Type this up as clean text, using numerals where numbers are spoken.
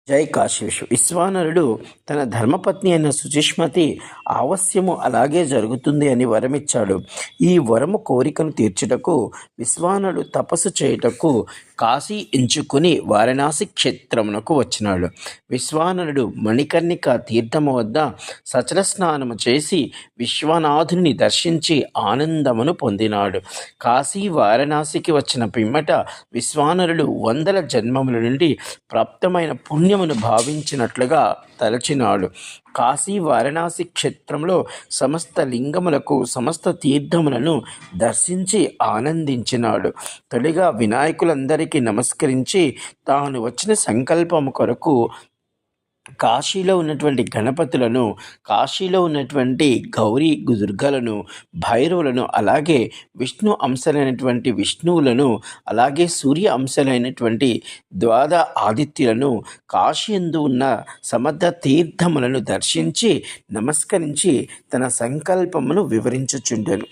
జై కాశీషు విశ్వానరుడు తన ధర్మపత్ని అయిన సుచిష్మతి ఆవశ్యము అలాగే జరుగుతుంది అని వరమిచ్చాడు. ఈ వరము కోరికను తీర్చుటకు విశ్వానరుడు తపస్సు చేయుటకు కాశీ ఎంచుకుని వారణాసి క్షేత్రమునకు వచ్చినాడు. విశ్వానరుడు మణికర్ణిక తీర్థము వద్ద సచల స్నానము చేసి విశ్వనాథుని దర్శించి ఆనందమును పొందినాడు. కాశీ వారణాసికి వచ్చిన పిమ్మట విశ్వానరుడు వందల జన్మముల నుండి ప్రాప్తమైన పుణ్యమును భావించినట్లుగా తలచినాడు. కాశీ వారణాసి క్షేత్రంలో సమస్త లింగములకు సమస్త తీర్థములను దర్శించి ఆనందించినాడు. తొలిగా వినాయకులందరికీ నమస్కరించి తాను వచ్చిన సంకల్పము కొరకు కాశీలో ఉన్నటువంటి గణపతులను, కాశీలో ఉన్నటువంటి గౌరీ దుర్గలను, భైరవులను, అలాగే విష్ణు అంశలైనటువంటి విష్ణువులను, అలాగే సూర్య అంశలైనటువంటి ద్వాద ఆదిత్యులను, కాశీ యందు ఉన్న సమర్థ తీర్థములను దర్శించి నమస్కరించి తన సంకల్పమును వివరించుచుండెను.